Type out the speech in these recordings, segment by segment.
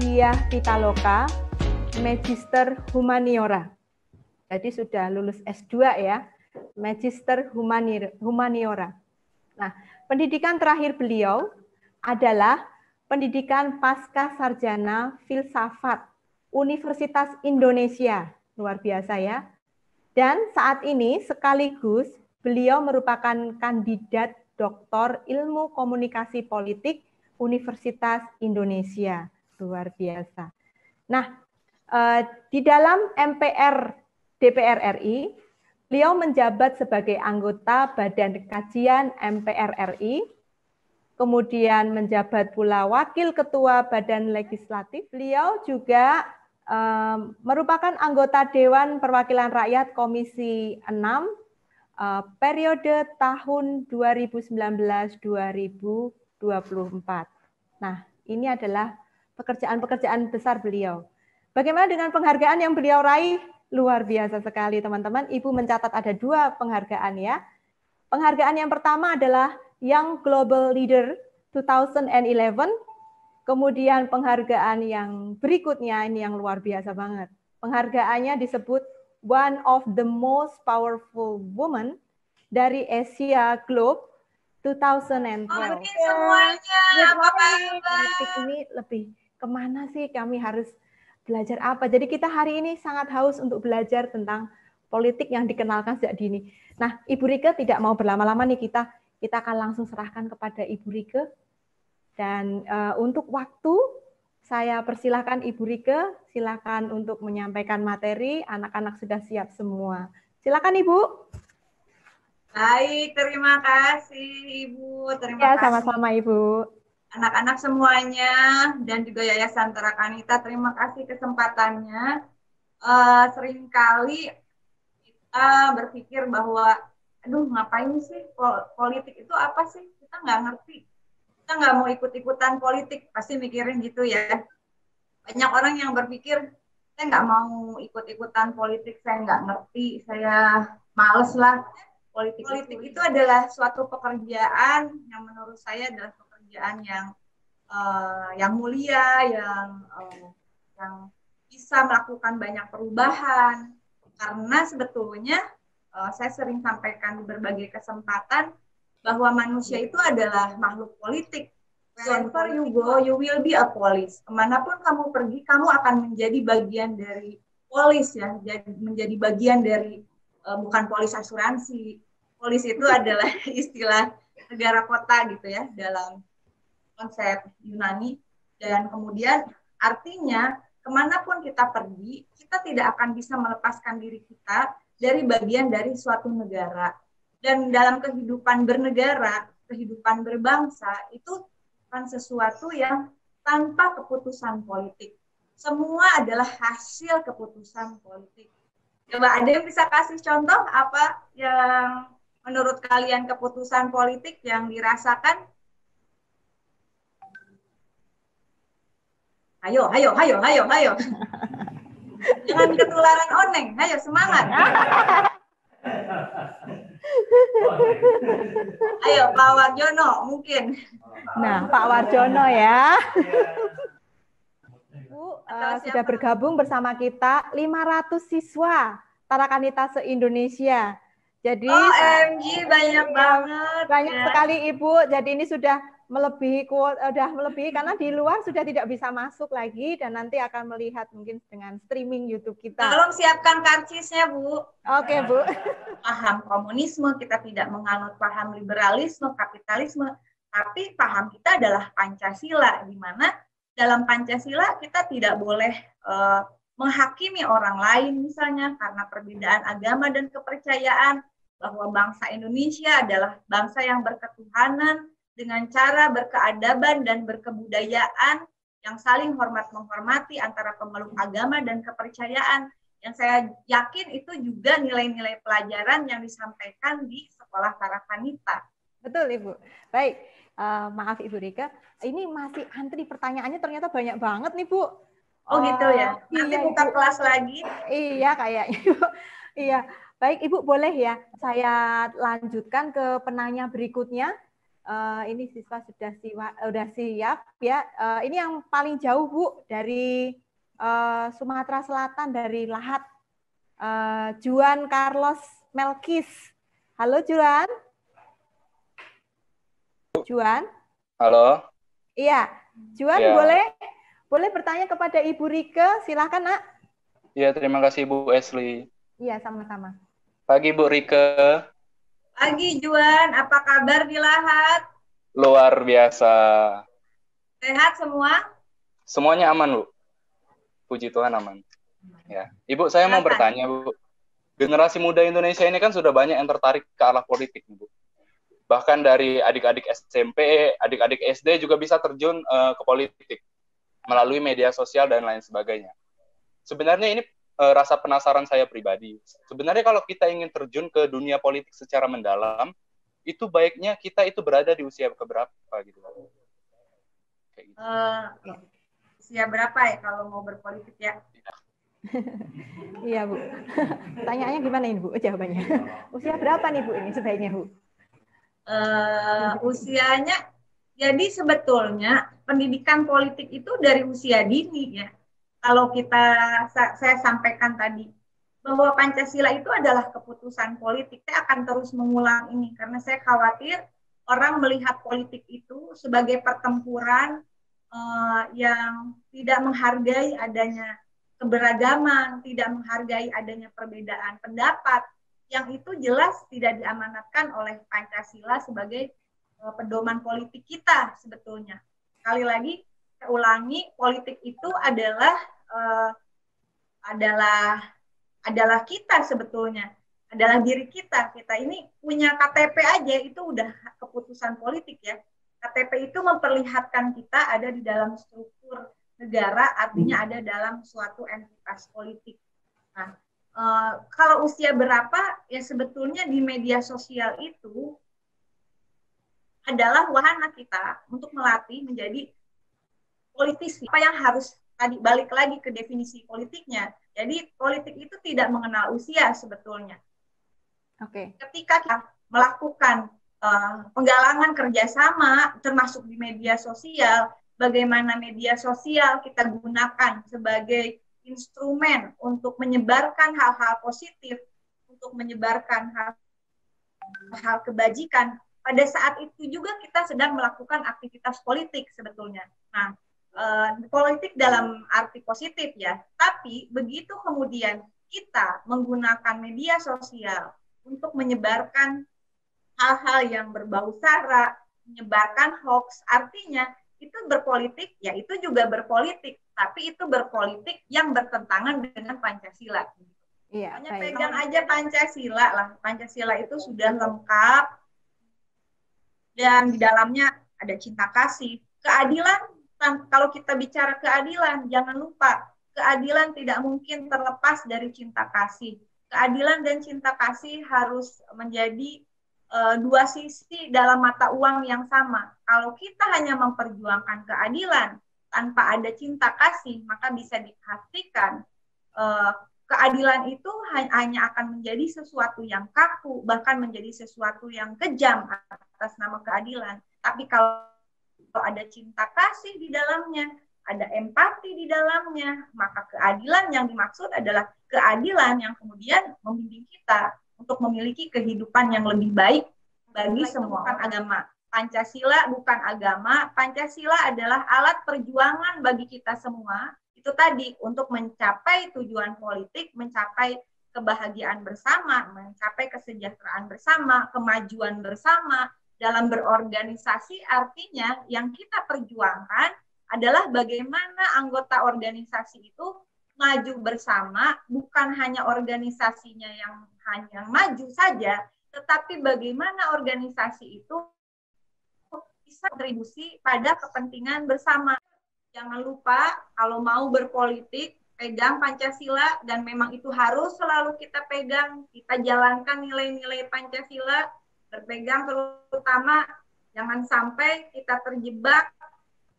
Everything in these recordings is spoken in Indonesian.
Diah Pitaloka, Magister Humaniora. Jadi sudah lulus S2 ya, Magister Humaniora. Nah, pendidikan terakhir beliau adalah pendidikan pasca sarjana filsafat Universitas Indonesia. Luar biasa ya. Dan saat ini sekaligus beliau merupakan kandidat doktor ilmu komunikasi politik Universitas Indonesia. Luar biasa. Nah, di dalam MPR DPR RI, beliau menjabat sebagai anggota Badan Kajian MPR RI, kemudian menjabat pula Wakil Ketua Badan Legislatif. Beliau juga merupakan anggota Dewan Perwakilan Rakyat Komisi 6 periode tahun 2019-2024. Nah, ini adalah pekerjaan-pekerjaan besar beliau. Bagaimana dengan penghargaan yang beliau raih? Luar biasa sekali, teman-teman. Ibu mencatat ada 2 penghargaan ya. Penghargaan yang pertama adalah Young Global Leader 2011. Kemudian penghargaan yang berikutnya ini yang luar biasa banget. Penghargaannya disebut One of the Most Powerful Women dari Asia Globe 2012. Semuanya, apa kabar? Politik ini lebih kemana sih, kami harus belajar apa? Jadi kita hari ini sangat haus untuk belajar tentang politik yang dikenalkan sejak dini. Nah, Ibu Rike tidak mau berlama-lama nih, kita akan langsung serahkan kepada Ibu Rike. Dan untuk waktu, saya persilahkan Ibu Rike, silakan untuk menyampaikan materi. Anak-anak sudah siap semua. Silakan Ibu. Baik, terima kasih Ibu. Ya, Terima kasih. sama-sama Ibu. Anak-anak semuanya dan juga Yayasan Tarakanita, terima kasih kesempatannya. Seringkali kita berpikir bahwa, aduh ngapain sih politik itu apa sih? Kita nggak ngerti. Kita nggak mau ikut-ikutan politik, pasti mikirin gitu ya. Banyak orang yang berpikir, saya nggak mau ikut-ikutan politik, saya nggak ngerti, saya males lah. Politik itu adalah suatu pekerjaan yang menurut saya adalah pekerjaan yang mulia, yang bisa melakukan banyak perubahan. Karena sebetulnya saya sering sampaikan di berbagai kesempatan bahwa manusia itu adalah makhluk politik. Wherever you go, you will be a police. Kemanapun kamu pergi, kamu akan menjadi bagian dari polis ya, menjadi bagian dari bukan polis asuransi. Polis itu adalah istilah negara kota gitu ya dalam konsep Yunani. Dan kemudian artinya kemanapun kita pergi, kita tidak akan bisa melepaskan diri kita dari bagian dari suatu negara. Dan dalam kehidupan bernegara, kehidupan berbangsa, itu bukan sesuatu yang tanpa keputusan politik. Semua adalah hasil keputusan politik. Coba ada yang bisa kasih contoh apa yang menurut kalian keputusan politik yang dirasakan? Ayo. Jangan ketularan oneng. Ayo, semangat. Ayo, Pak Warjono mungkin. Nah, Pak Warjono ya. Bu, sudah bergabung bersama kita 500 siswa Tarakanita se-Indonesia. Jadi OMG, banyak banget. Banyak sekali Ibu. Jadi ini sudah melebihi karena di luar sudah tidak bisa masuk lagi dan nanti akan melihat mungkin dengan streaming YouTube kita. Tolong siapkan karcisnya, Bu. Oke, Bu. Paham komunisme, kita tidak menganut paham liberalisme, kapitalisme, tapi paham kita adalah Pancasila, di mana dalam Pancasila kita tidak boleh menghakimi orang lain misalnya karena perbedaan agama dan kepercayaan, bahwa bangsa Indonesia adalah bangsa yang berketuhanan dengan cara berkeadaban dan berkebudayaan yang saling hormat-menghormati antara pemeluk agama dan kepercayaan. Yang saya yakin itu juga nilai-nilai pelajaran yang disampaikan di sekolah Tarakanita. Betul, Ibu. Baik, maaf Ibu Rika, ini masih antri pertanyaannya ternyata banyak banget nih, Bu. Oh gitu ya, nanti iya, buka Ibu. Kelas lagi. Iya, kayaknya. Iya, baik Ibu, boleh ya saya lanjutkan ke penanya berikutnya. Ini siswa sudah siap ya. Ini yang paling jauh Bu dari Sumatera Selatan, dari Lahat. Juan Carlos Melkis. Halo Juan. Juan. Halo. Iya, Juan Ya. boleh bertanya kepada Ibu Rike, silakan Nak. Iya, terima kasih Bu Esli. Iya, sama-sama. Pagi Bu Rike. Pagi Juan, apa kabar di Lahat? Luar biasa. Sehat semua? Semuanya aman Bu. Puji Tuhan aman. Ya, Ibu saya mau bertanya Bu. Generasi muda Indonesia ini kan sudah banyak yang tertarik ke arah politik Bu. Bahkan dari adik-adik SMP, adik-adik SD juga bisa terjun ke politik melalui media sosial dan lain sebagainya. Sebenarnya ini rasa penasaran saya pribadi. Sebenarnya kalau kita ingin terjun ke dunia politik secara mendalam, itu baiknya kita itu berada di usia keberapa gitu. Kayak gitu. Usia berapa ya kalau mau berpolitik ya? Iya Bu. Pertanyaannya gimana ini Bu? Jawabannya. Usia berapa nih Bu ini sebaiknya Bu? Usianya, jadi sebetulnya pendidikan politik itu dari usia dini ya. Kalau saya sampaikan tadi bahwa Pancasila itu adalah keputusan politik, saya akan terus mengulang ini karena saya khawatir orang melihat politik itu sebagai pertempuran yang tidak menghargai adanya keberagaman, tidak menghargai adanya perbedaan pendapat, yang itu jelas tidak diamanatkan oleh Pancasila sebagai pedoman politik kita sebetulnya. Sekali lagi, saya ulangi, politik itu adalah kita sebetulnya, adalah diri kita. Kita ini punya KTP aja itu udah keputusan politik ya. KTP itu memperlihatkan kita ada di dalam struktur negara, artinya ada dalam suatu entitas politik. Nah, kalau usia berapa, ya sebetulnya di media sosial itu adalah wahana kita untuk melatih menjadi politisi. Apa yang harus tadi balik lagi ke definisi politiknya. Jadi politik itu tidak mengenal usia sebetulnya. Oke. Ketika kita melakukan penggalangan kerjasama, termasuk di media sosial, bagaimana media sosial kita gunakan sebagai instrumen untuk menyebarkan hal-hal positif, untuk menyebarkan hal-hal kebajikan. Pada saat itu juga kita sedang melakukan aktivitas politik sebetulnya. Nah, politik dalam arti positif ya. Tapi begitu kemudian kita menggunakan media sosial untuk menyebarkan hal-hal yang berbau sara, menyebarkan hoax, artinya itu berpolitik, ya itu juga berpolitik, tapi itu berpolitik yang bertentangan dengan Pancasila. Iya, hanya pegang aja Pancasila lah. Pancasila itu sudah lengkap dan di dalamnya ada cinta kasih, keadilan. Kalau kita bicara keadilan, jangan lupa keadilan tidak mungkin terlepas dari cinta kasih. Keadilan dan cinta kasih harus menjadi dua sisi dalam mata uang yang sama. Kalau kita hanya memperjuangkan keadilan tanpa ada cinta kasih, maka bisa dipastikan keadilan itu hanya akan menjadi sesuatu yang kaku, bahkan menjadi sesuatu yang kejam atas nama keadilan. Tapi kalau ada cinta kasih di dalamnya, ada empati di dalamnya, maka keadilan yang dimaksud adalah keadilan yang kemudian membimbing kita untuk memiliki kehidupan yang lebih baik bagi semua orang. Agama. Pancasila bukan agama, Pancasila adalah alat perjuangan bagi kita semua. Itu tadi, untuk mencapai tujuan politik, mencapai kebahagiaan bersama, mencapai kesejahteraan bersama, kemajuan bersama. Dalam berorganisasi artinya yang kita perjuangkan adalah bagaimana anggota organisasi itu maju bersama, bukan hanya organisasinya yang hanya maju saja, tetapi bagaimana organisasi itu bisa kontribusi pada kepentingan bersama. Jangan lupa kalau mau berpolitik, pegang Pancasila, dan memang itu harus selalu kita pegang, kita jalankan nilai-nilai Pancasila, berpegang terutama jangan sampai kita terjebak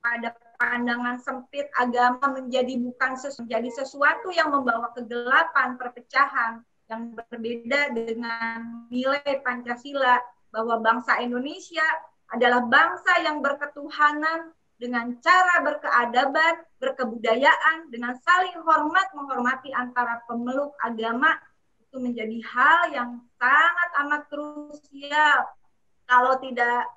pada pandangan sempit agama menjadi sesuatu yang membawa kegelapan, perpecahan yang berbeda dengan nilai Pancasila, bahwa bangsa Indonesia adalah bangsa yang berketuhanan dengan cara berkeadaban, berkebudayaan, dengan saling hormat menghormati antara pemeluk agama. Itu menjadi hal yang sangat amat krusial. Kalau tidak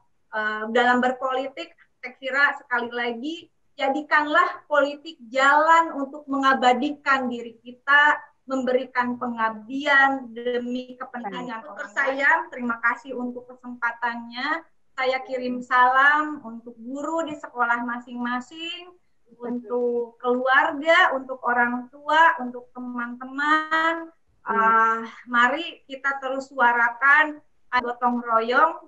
dalam berpolitik, saya kira sekali lagi, jadikanlah politik jalan untuk mengabadikan diri kita, memberikan pengabdian demi kepentingan orang. Saya terima kasih untuk kesempatannya. Saya kirim salam untuk guru di sekolah masing-masing, untuk keluarga, untuk orang tua, untuk teman-teman. Mari kita terus suarakan gotong royong.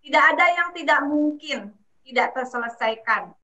Tidak ada yang tidak mungkin tidak terselesaikan.